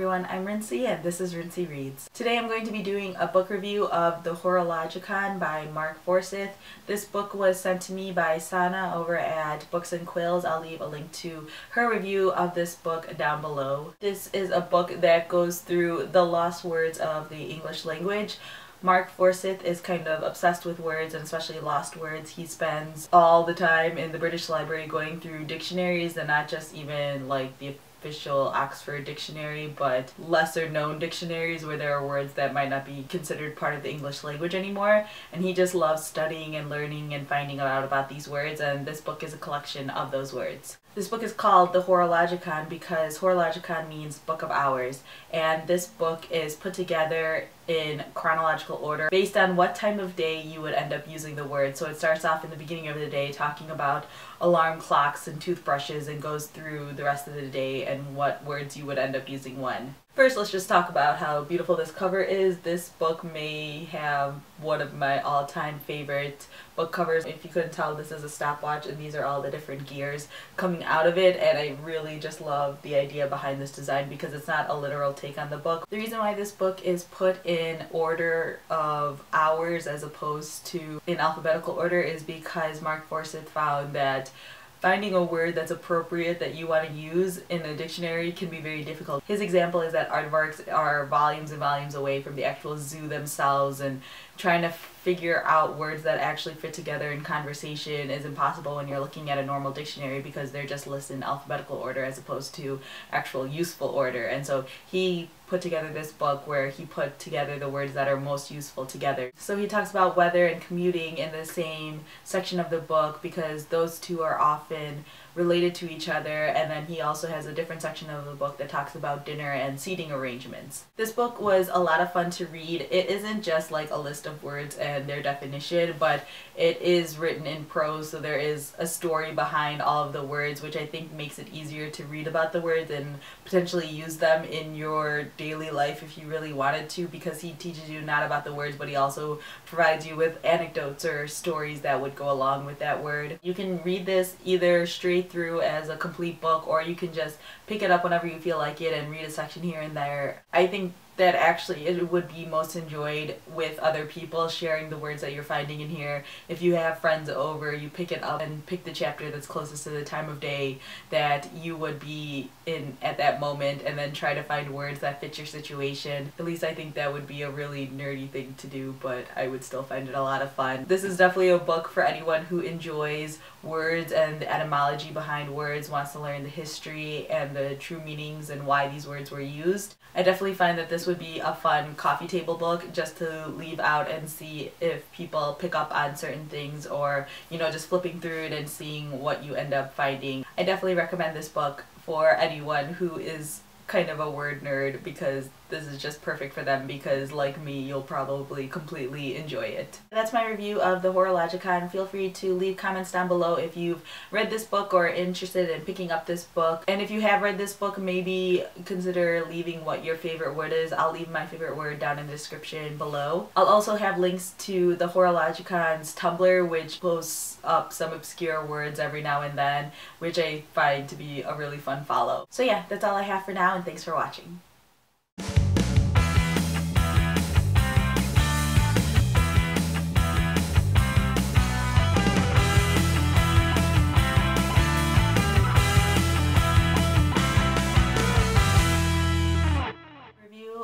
everyone, I'm Rincey and this is Rincey Reads. Today I'm going to be doing a book review of the Horologicon by Mark Forsyth. This book was sent to me by Sana over at Books and Quills. I'll leave a link to her review of this book down below. This is a book that goes through the lost words of the English language. Mark Forsyth is kind of obsessed with words, and especially lost words. He spends all the time in the British Library going through dictionaries, and not just even like the official Oxford dictionary, but lesser known dictionaries where there are words that might not be considered part of the English language anymore. And he just loves studying and learning and finding out about these words, and this book is a collection of those words. This book is called the Horologicon because Horologicon means Book of Hours, and this book is put together in chronological order based on what time of day you would end up using the word. So it starts off in the beginning of the day talking about alarm clocks and toothbrushes and goes through the rest of the day and what words you would end up using when. First, let's just talk about how beautiful this cover is. This book may have one of my all-time favorite book covers. If you couldn't tell, this is a stopwatch and these are all the different gears coming out of it, and I really just love the idea behind this design because it's not a literal take on the book. The reason why this book is put in order of hours as opposed to in alphabetical order is because Mark Forsyth found that finding a word that's appropriate that you want to use in a dictionary can be very difficult. His example is that aardvarks are volumes and volumes away from the actual zoo themselves, and trying to figure out words that actually fit together in conversation is impossible when you're looking at a normal dictionary because they're just listed in alphabetical order as opposed to actual useful order. And so he put together this book where he put together the words that are most useful together. So he talks about weather and commuting in the same section of the book because those two are often related to each other, and then he also has a different section of the book that talks about dinner and seating arrangements. This book was a lot of fun to read. It isn't just like a list of words and their definition, but it is written in prose, so there is a story behind all of the words, which I think makes it easier to read about the words and potentially use them in your daily life if you really wanted to, because he teaches you not about the words, but he also provides you with anecdotes or stories that would go along with that word. You can read this either straight through as a complete book, or you can just pick it up whenever you feel like it and read a section here and there. I think that actually it would be most enjoyed with other people, sharing the words that you're finding in here. If you have friends over, you pick it up and pick the chapter that's closest to the time of day that you would be in at that moment, and then try to find words that fit your situation. At least I think that would be a really nerdy thing to do, but I would still find it a lot of fun. This is definitely a book for anyone who enjoys words and the etymology behind words, wants to learn the history and the true meanings and why these words were used. I definitely find that this would be a fun coffee table book just to leave out and see if people pick up on certain things, or, you know, just flipping through it and seeing what you end up finding. I definitely recommend this book for anyone who is kind of a word nerd, because this is just perfect for them, because like me, you'll probably completely enjoy it. That's my review of the Horologicon. Feel free to leave comments down below if you've read this book or are interested in picking up this book. And if you have read this book, maybe consider leaving what your favorite word is. I'll leave my favorite word down in the description below. I'll also have links to the Horologicon's Tumblr, which posts up some obscure words every now and then, which I find to be a really fun follow. So yeah, that's all I have for now, and thanks for watching.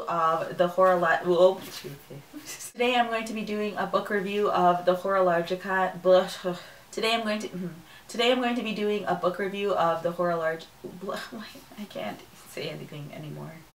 Of the Today I'm going to be doing a book review of the Horologicon. Today I'm going to be doing a book review of the I can't say anything anymore.